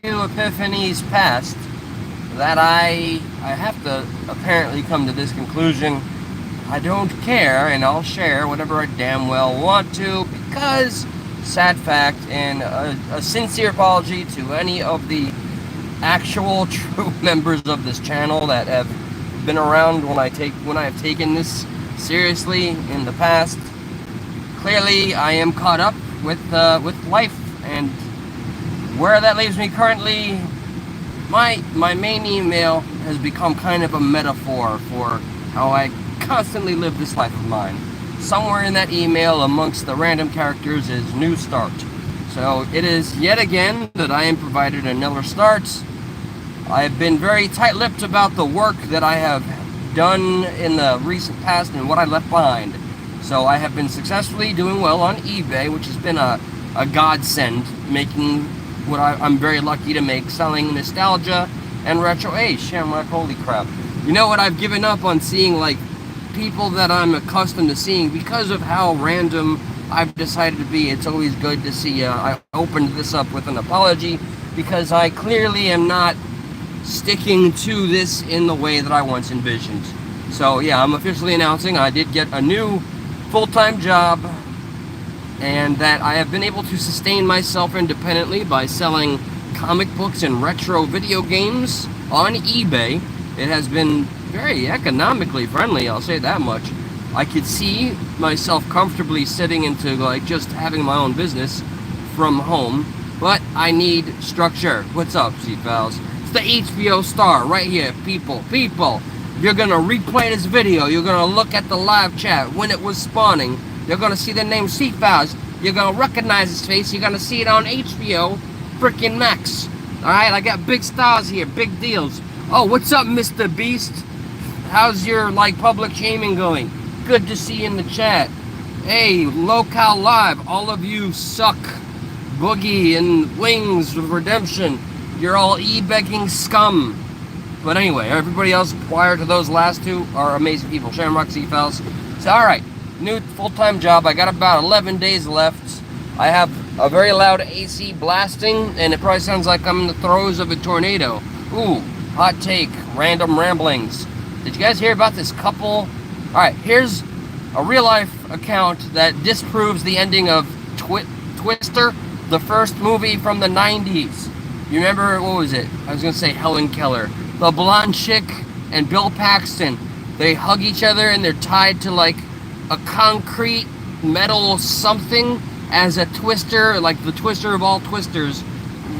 few epiphanies passed that I have to apparently come to this conclusion. I don't care, and I'll share whatever I damn well want to, because, sad fact, and a sincere apology to any of the actual true members of this channel that have been around when I have taken this seriously in the past. Clearly, I am caught up with life, and where that leaves me currently, my main email has become kind of a metaphor for how I constantly live this life of mine. Somewhere in that email, amongst the random characters, is new start. So it is yet again that I am provided another start. I have been very tight-lipped about the work that I have done in the recent past and what I left behind. So I have been successfully doing well on eBay, which has been a godsend, making what I'm very lucky to make, selling nostalgia and retro. Hey, Shamrock, holy crap. You know what, I've given up on seeing, like, people that I'm accustomed to seeing because of how random I've decided to be. It's always good to see. I opened this up with an apology because I clearly am not sticking to this in the way that I once envisioned. So yeah, I'm officially announcing I did get a new full-time job, and that I have been able to sustain myself independently by selling comic books and retro video games on eBay. It has been very economically friendly, I'll say that much. I could see myself comfortably sitting into, like, just having my own business from home, but I need structure. What's up, C-Files? It's the HBO star right here, people. You're gonna replay this video, you're gonna look at the live chat when it was spawning, you're gonna see the name C-Files, you're gonna recognize his face, you're gonna see it on HBO freaking Max. Alright, I got big stars here, big deals. Oh, what's up, Mr. Beast? How's your, like, public shaming going? Good to see you in the chat. Hey, Locale Live, all of you suck. Boogie and Wings of Redemption, you're all e-begging scum. But anyway, everybody else prior to those last two are amazing people. Shamrock, C-Files. So, alright, new full-time job. I got about 11 days left. I have a very loud AC blasting, and it probably sounds like I'm in the throes of a tornado. Ooh, hot take, random ramblings. Did you guys hear about this couple? Alright, here's a real-life account that disproves the ending of Twister, the first movie from the 90s. You remember, what was it? I was going to say Helen Keller. The blonde chick and Bill Paxton. They hug each other and they're tied to, like, a concrete metal something as a twister, like the twister of all twisters,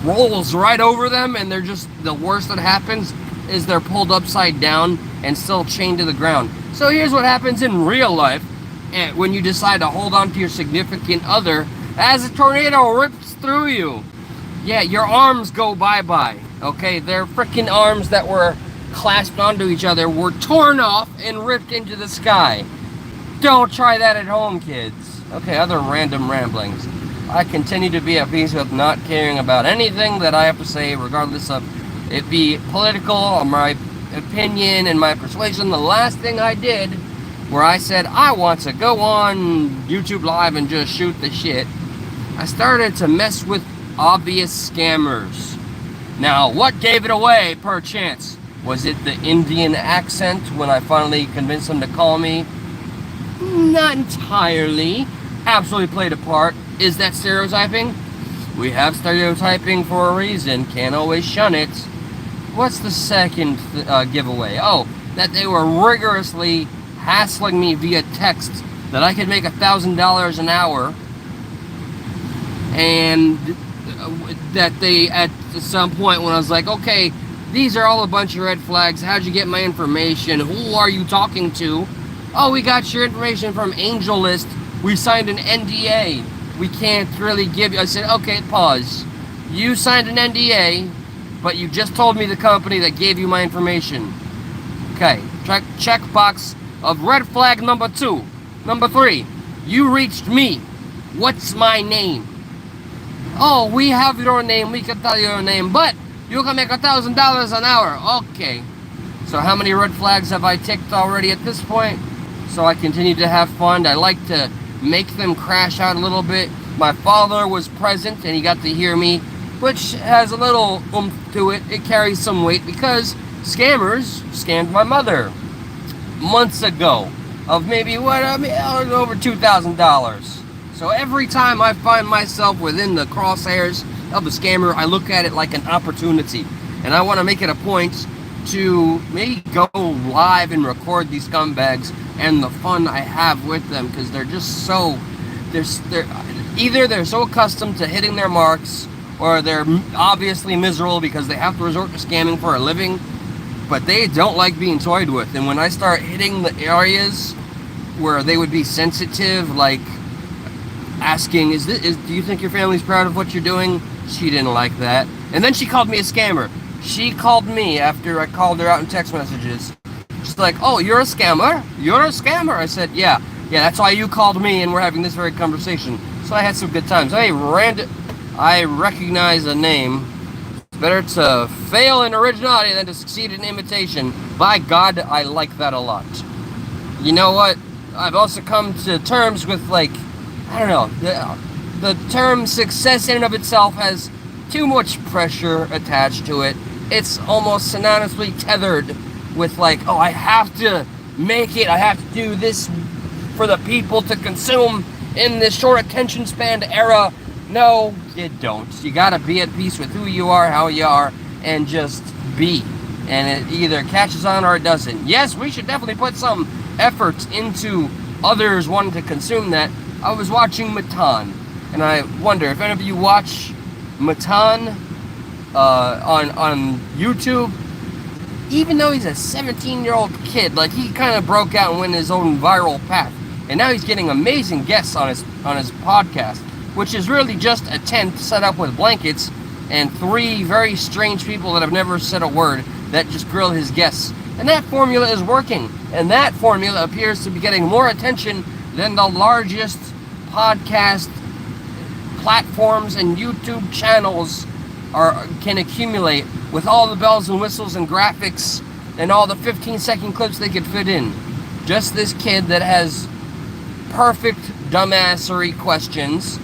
rolls right over them, and they're just, the worst that happens is they're pulled upside down and still chained to the ground. So here's what happens in real life when you decide to hold on to your significant other as a tornado rips through you. Yeah, your arms go bye-bye, okay? Their freaking arms that were clasped onto each other were torn off and ripped into the sky. Don't try that at home, kids. Okay, other random ramblings. I continue to be at peace with not caring about anything that I have to say, regardless of it be political or my opinion and my persuasion. The last thing I did, where I said I want to go on YouTube Live and just shoot the shit, I started to mess with obvious scammers. Now, what gave it away, perchance? Was it the Indian accent when I finally convinced them to call me? Not entirely. Absolutely played a part. Is that stereotyping? We have stereotyping for a reason. Can't always shun it. What's the second giveaway? Oh, that they were rigorously hassling me via text that I could make $1,000 an hour, and that they, at some point when I was like, okay, these are all a bunch of red flags, how'd you get my information, who are you talking to? Oh, we got your information from AngelList, we signed an NDA, we can't really give you. I said, okay, pause, you signed an NDA, but you just told me the company that gave you my information. Okay, check box of red flag number 2. Number 3, you reached me, what's my name? Oh, we have your name, we can tell you your name, but you can make $1,000 an hour. Okay. So how many red flags have I ticked already at this point? So I continue to have fun. I like to make them crash out a little bit. My father was present and he got to hear me which has a little oomph to it. It carries some weight because scammers scammed my mother months ago of maybe over $2,000. So every time I find myself within the crosshairs of a scammer, I look at it like an opportunity, and I want to make it a point to maybe go live and record these scumbags and the fun I have with them, because they're just so they're so accustomed to hitting their marks, or they're obviously miserable because they have to resort to scamming for a living, but they don't like being toyed with. And when I start hitting the areas where they would be sensitive, like asking, do you think your family's proud of what you're doing? She didn't like that. And then she called me a scammer. She called me after I called her out in text messages. She's like, oh, you're a scammer? You're a scammer? I said, yeah, that's why you called me, and we're having this very conversation. So I had some good times. Hey, I recognize a name. It's better to fail in originality than to succeed in imitation. By God, I like that a lot. You know what? I've also come to terms with, like, I don't know, the term success in and of itself has too much pressure attached to it. It's almost synonymously tethered with, like, oh, I have to make it, I have to do this for the people to consume in this short attention span era. No, you don't. You gotta be at peace with who you are, how you are, and just be. And it either catches on or it doesn't. Yes, we should definitely put some effort into others wanting to consume that. I was watching Matan, and I wonder if any of you watch Matan on YouTube. Even though he's a 17-year-old kid, like, he kind of broke out and went his own viral path, and now he's getting amazing guests on his podcast, which is really just a tent set up with blankets and 3 very strange people that have never said a word that just grill his guests. And that formula is working, and that formula appears to be getting more attention than the largest podcast platforms and YouTube channels can accumulate, with all the bells and whistles and graphics and all the 15-second clips they could fit in. Just this kid that has perfect dumbassery questions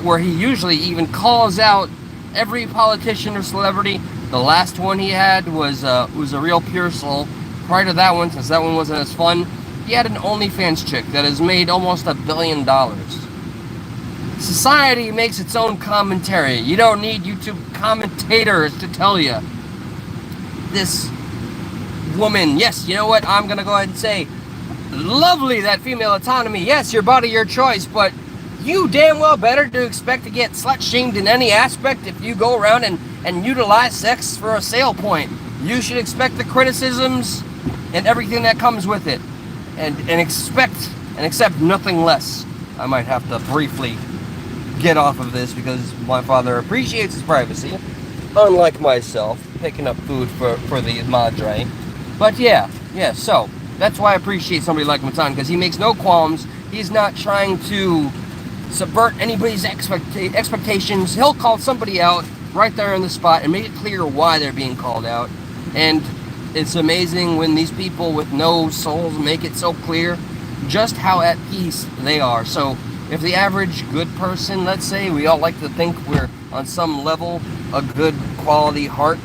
where he usually even calls out every politician or celebrity. The last one he had was a real pure soul. Prior to that one, since that one wasn't as fun, he had an OnlyFans chick that has made almost $1 billion. Society makes its own commentary. You don't need YouTube commentators to tell you. This woman, yes, you know what? I'm going to go ahead and say, lovely, that female autonomy. Yes, your body, your choice, but you damn well better to expect to get slut-shamed in any aspect if you go around and utilize sex for a sale point. You should expect the criticisms and everything that comes with it. And expect and accept nothing less. I might have to briefly get off of this because my father appreciates his privacy, unlike myself, picking up food for the madre. But yeah, so that's why I appreciate somebody like Matan, because he makes no qualms. He's not trying to subvert anybody's expectations. He'll call somebody out right there on the spot and make it clear why they're being called out. And it's amazing when these people with no souls make it so clear just how at peace they are. So if the average good person, let's say, we all like to think we're on some level a good quality heart,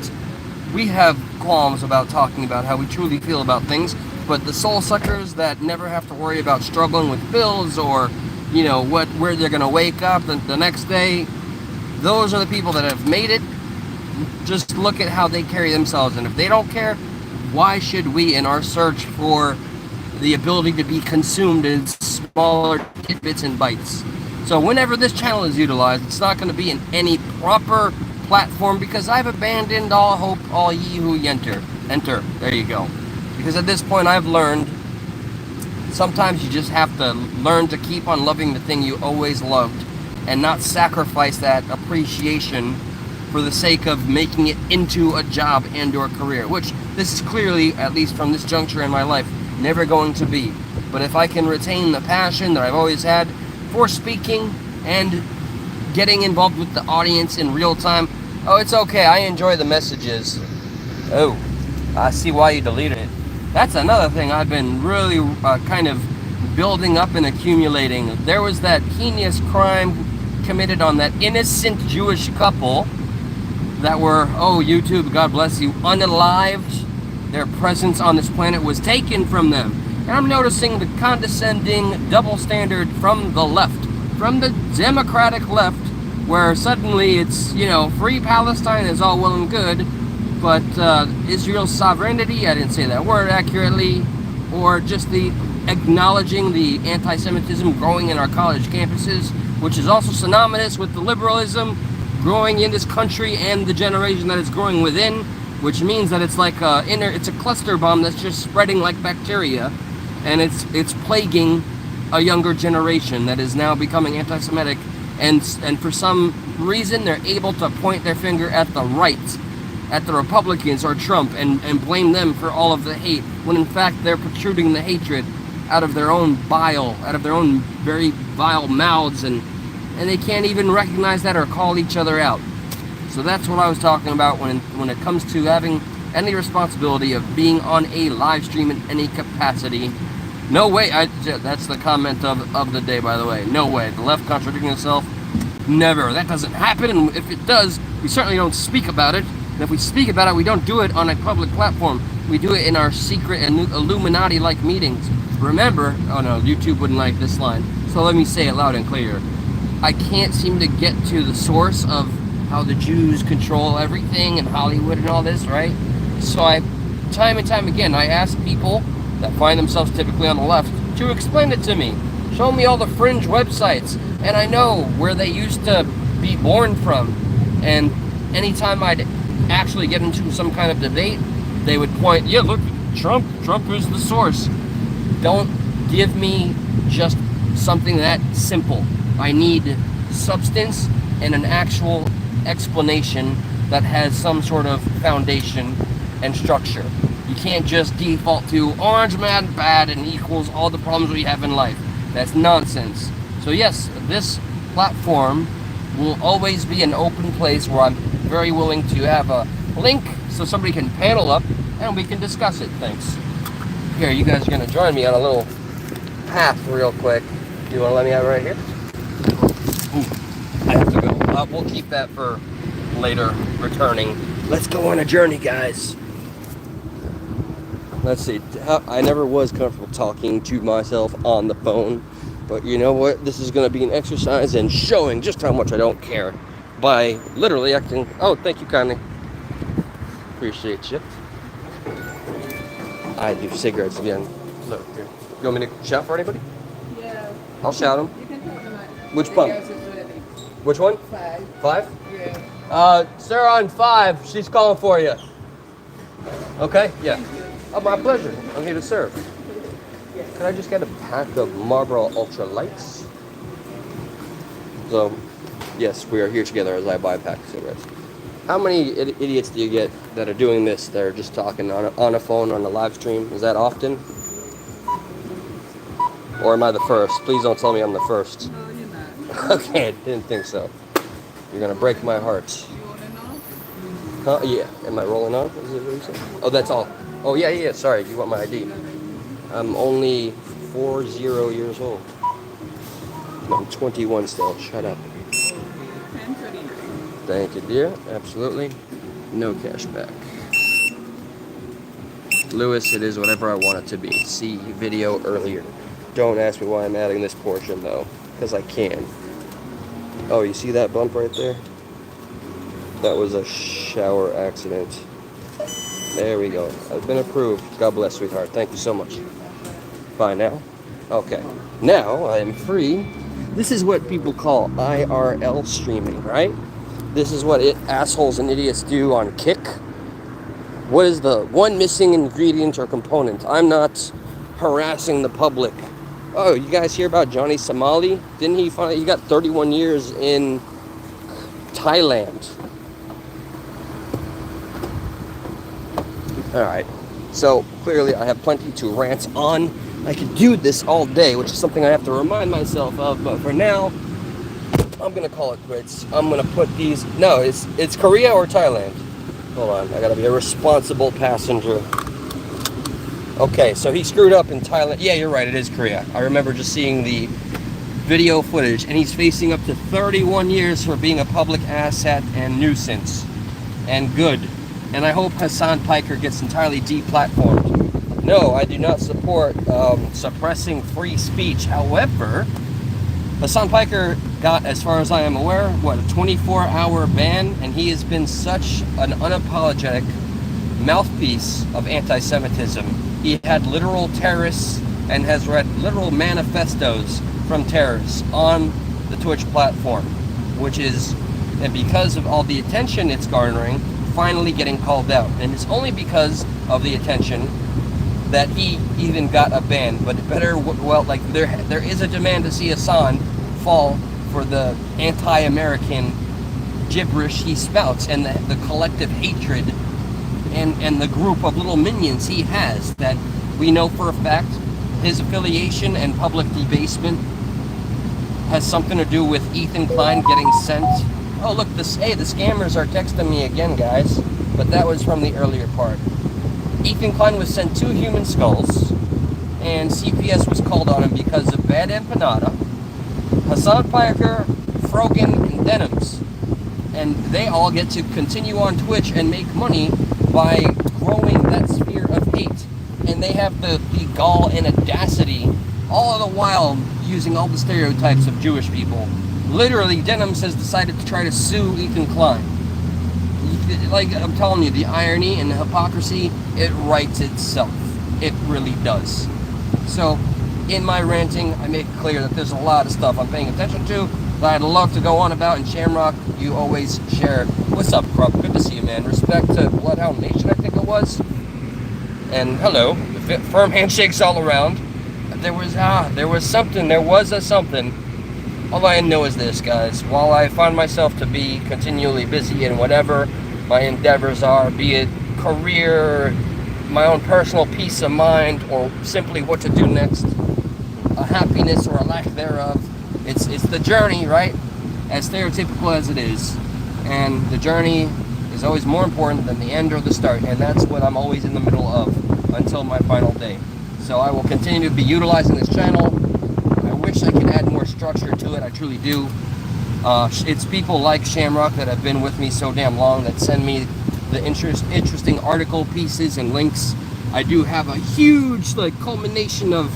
we have qualms about talking about how we truly feel about things. But the soul suckers that never have to worry about struggling with bills or, you know, where they're going to wake up the next day, those are the people that have made it. Just look at how they carry themselves. And if they don't care, why should we, in our search for the ability to be consumed in smaller tidbits and bites? So whenever this channel is utilized, it's not going to be in any proper platform, because I've abandoned all hope, all ye who enter. There you go. Because at this point I've learned sometimes you just have to learn to keep on loving the thing you always loved and not sacrifice that appreciation for the sake of making it into a job and or career, which this is clearly, at least from this juncture in my life, never going to be. But if I can retain the passion that I've always had for speaking and getting involved with the audience in real time, oh, it's okay, I enjoy the messages. Oh, I see why you deleted it. That's another thing I've been really kind of building up and accumulating. There was that heinous crime committed on that innocent Jewish couple that were, oh, YouTube, God bless you, unalived. Their presence on this planet was taken from them. And I'm noticing the condescending double standard from the left, from the Democratic left, where suddenly it's, you know, free Palestine is all well and good, but Israel's sovereignty, I didn't say that word accurately, or just the acknowledging the anti-Semitism growing in our college campuses, which is also synonymous with the liberalism growing in this country and the generation that it's growing within, which means that it's like it's a cluster bomb that's just spreading like bacteria, and it's plaguing a younger generation that is now becoming anti-Semitic, and for some reason they're able to point their finger at the right, at the Republicans or Trump, and blame them for all of the hate, when in fact they're protruding the hatred out of their own bile, out of their own very vile mouths, and they can't even recognize that or call each other out. So that's what I was talking about when it comes to having any responsibility of being on a live stream in any capacity. No way, that's the comment of the day, by the way. No way, the left contradicting itself, never. That doesn't happen, and if it does, we certainly don't speak about it. And if we speak about it, we don't do it on a public platform. We do it in our secret and Illuminati-like meetings. Remember, oh no, YouTube wouldn't like this line, so let me say it loud and clear. I can't seem to get to the source of how the Jews control everything and Hollywood and all this, right? So time and time again, I ask people that find themselves typically on the left to explain it to me. Show me all the fringe websites, and I know where they used to be born from. And anytime I'd actually get into some kind of debate, they would point, yeah, look, Trump is the source. Don't give me just something that simple. I need substance and an actual explanation that has some sort of foundation and structure. You can't just default to orange man bad and equals all the problems we have in life. That's nonsense. So yes, this platform will always be an open place where I'm very willing to have a link so somebody can panel up and we can discuss it. Thanks. Here, you guys are going to join me on a little path real quick. You want to let me have it right here? Ooh, I have to go. We'll keep that for later returning. Let's go on a journey, guys. Let's see. I never was comfortable talking to myself on the phone, but you know what? This is going to be an exercise in showing just how much I don't care by literally acting. Oh, thank you kindly. Appreciate you. I do cigarettes again. Look, here. You want me to shout for anybody? Yeah. I'll shout them. You can tell them. Which pump? Which one? 5. 5? Yeah. Sir on 5. She's calling for you. Okay? Yeah. Oh, my pleasure. I'm here to serve. Can I just get a pack of Marlboro Ultra Lights? So, yes, we are here together as I buy a pack of cigarettes. How many idiots do you get that are doing this? That are just talking on a phone on a live stream? Is that often? Or am I the first? Please don't tell me I'm the first. No, you're not. Okay, didn't think so. You're gonna break my heart. You rolling off? Huh? Yeah. Am I rolling on? Is it what you said? Oh, that's all. Oh, yeah. Sorry, you want my ID. I'm only 40 years old. I'm 21 still. Shut up. 10:39. Thank you, dear. Absolutely. No cash back. Lewis, it is whatever I want it to be. See video earlier. Don't ask me why I'm adding this portion, though, because I can. Oh, you see that bump right there? That was a shower accident. There we go. I've been approved. God bless, sweetheart. Thank you so much. Bye now. Okay. Now I am free. This is what people call IRL streaming, right? This is what assholes and idiots do on Kick. What is the one missing ingredient or component? I'm not harassing the public. Oh, you guys hear about Johnny Somali? Didn't he he got 31 years in Thailand. Alright, so clearly I have plenty to rant on. I could do this all day, which is something I have to remind myself of, but for now, I'm gonna call it quits. I'm gonna put these, no, it's Korea or Thailand? Hold on, I gotta be a responsible passenger. Okay, so he screwed up in Thailand. Yeah, you're right, it is Korea. I remember just seeing the video footage, and he's facing up to 31 years for being a public asset and nuisance. and good. And I hope Hassan Piker gets entirely deplatformed. No, I do not support suppressing free speech. However, Hassan Piker got, as far as I am aware, what, a 24-hour ban, and he has been such an unapologetic mouthpiece of anti-Semitism. He had literal terrorists and has read literal manifestos from terrorists on the Twitch platform, which is, and because of all the attention it's garnering, finally getting called out. And it's only because of the attention that he even got a ban. But it better, well, like there is a demand to see Hassan fall for the anti-American gibberish he spouts and the collective hatred and the group of little minions he has that we know for a fact his affiliation and public debasement has something to do with Ethan Klein getting sent. Oh look, the scammers are texting me again, guys, but that was from the earlier part. Ethan Klein was sent 2 human skulls, and CPS was called on him because of bad empanada. Hassan Piker, Frogan, and Denims, and they all get to continue on Twitch and make money by growing that sphere of hate. And they have the gall and audacity, all the while using all the stereotypes of Jewish people. Literally, Denims has decided to try to sue Ethan Klein. Like, I'm telling you, the irony and the hypocrisy, it writes itself. It really does. So, in my ranting, I make it clear that there's a lot of stuff I'm paying attention to that I'd love to go on about. And Shamrock, you always share. What's up, Krupp? Good to see you, man. Respect to Bloodhound Nation, I think it was. And hello, firm handshakes all around. There was a something. All I know is this, guys. While I find myself to be continually busy in whatever my endeavors are, be it career, my own personal peace of mind, or simply what to do next, a happiness or a lack thereof, it's the journey, right? As stereotypical as it is. And the journey is always more important than the end or the start, and that's what I'm always in the middle of until my final day. So I will continue to be utilizing this channel. I wish I could add more structure to it, I truly do. It's people like Shamrock that have been with me so damn long that send me the interesting article pieces and links. I do have a huge culmination of,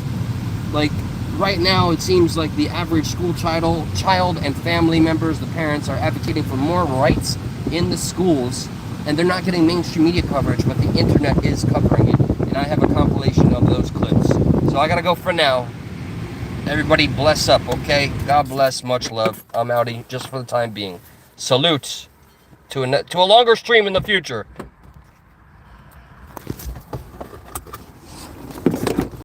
right now it seems like the average school child and family members, the parents, are advocating for more rights in the schools, and they're not getting mainstream media coverage, but the internet is covering it, and I have a compilation of those clips. So I gotta go for now. Everybody bless up, okay? God bless, much love. I'm outie just for the time being. Salute to a longer stream in the future.